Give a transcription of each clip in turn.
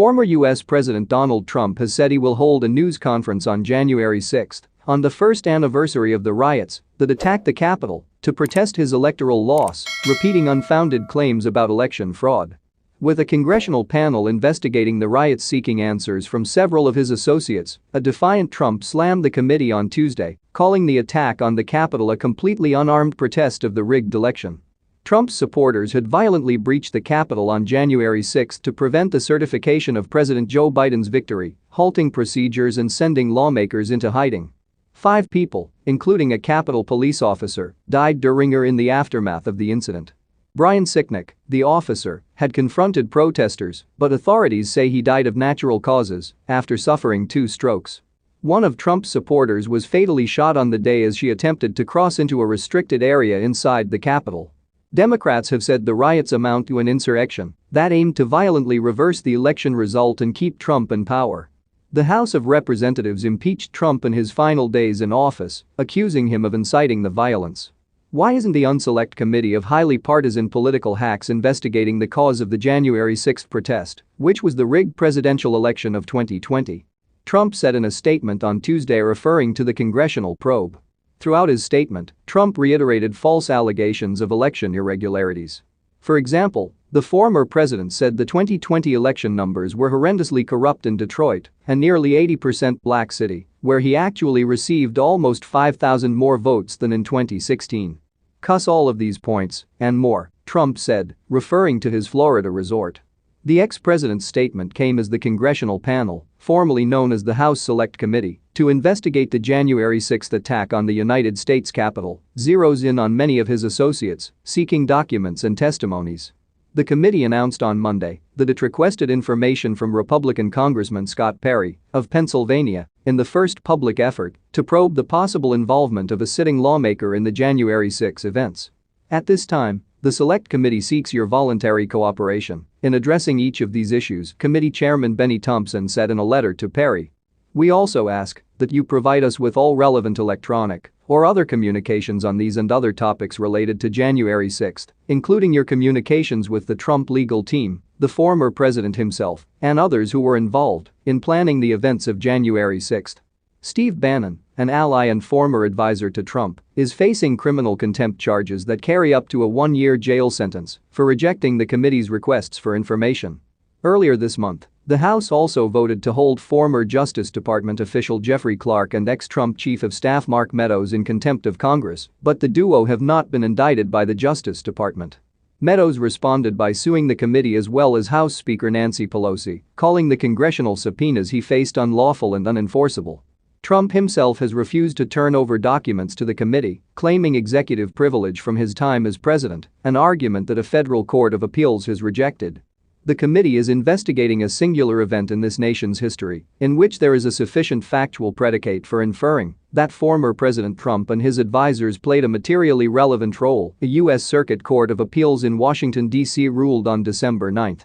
Former U.S. President Donald Trump has said he will hold a news conference on January 6, on the first anniversary of the riots that attacked the Capitol, to protest his electoral loss, repeating unfounded claims about election fraud. With a congressional panel investigating the riots seeking answers from several of his associates, a defiant Trump slammed the committee on Tuesday, calling the attack on the Capitol a completely unarmed protest of the rigged election. Trump's supporters had violently breached the Capitol on January 6 to prevent the certification of President Joe Biden's victory, halting procedures and sending lawmakers into hiding. 5 people, including a Capitol police officer, died during or in the aftermath of the incident. Brian Sicknick, the officer, had confronted protesters, but authorities say he died of natural causes after suffering 2 strokes. One of Trump's supporters was fatally shot on the day as she attempted to cross into a restricted area inside the Capitol. Democrats have said the riots amount to an insurrection that aimed to violently reverse the election result and keep Trump in power. The House of Representatives impeached Trump in his final days in office, accusing him of inciting the violence. Why isn't the Unselect Committee of highly partisan political hacks investigating the cause of the January 6 protest, which was the rigged presidential election of 2020? Trump said in a statement on Tuesday referring to the congressional probe. Throughout his statement, Trump reiterated false allegations of election irregularities. For example, the former president said the 2020 election numbers were horrendously corrupt in Detroit, a nearly 80% black city, where he actually received almost 5,000 more votes than in 2016. "Cuss all of these points, and more," Trump said, referring to his Florida resort. The ex-president's statement came as the congressional panel, formerly known as the House Select Committee, to investigate the January 6 attack on the United States Capitol, zeroes in on many of his associates, seeking documents and testimonies. The committee announced on Monday that it requested information from Republican Congressman Scott Perry of Pennsylvania in the first public effort to probe the possible involvement of a sitting lawmaker in the January 6 events. At this time, the Select Committee seeks your voluntary cooperation in addressing each of these issues, Committee Chairman Benny Thompson said in a letter to Perry. "We also ask that you provide us with all relevant electronic or other communications on these and other topics related to January 6, including your communications with the Trump legal team, the former president himself, and others who were involved in planning the events of January 6. Steve Bannon, an ally and former advisor to Trump, is facing criminal contempt charges that carry up to a 1-year jail sentence for rejecting the committee's requests for information. Earlier this month, the House also voted to hold former Justice Department official Jeffrey Clark and ex-Trump Chief of Staff Mark Meadows in contempt of Congress, but the duo have not been indicted by the Justice Department. Meadows responded by suing the committee as well as House Speaker Nancy Pelosi, calling the congressional subpoenas he faced unlawful and unenforceable. Trump himself has refused to turn over documents to the committee, claiming executive privilege from his time as president, an argument that a federal court of appeals has rejected. The committee is investigating a singular event in this nation's history in which there is a sufficient factual predicate for inferring that former President Trump and his advisors played a materially relevant role, a U.S. Circuit Court of Appeals in Washington, D.C. ruled on December 9.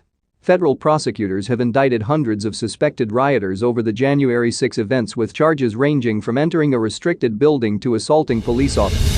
Federal prosecutors have indicted hundreds of suspected rioters over the January 6 events with charges ranging from entering a restricted building to assaulting police officers.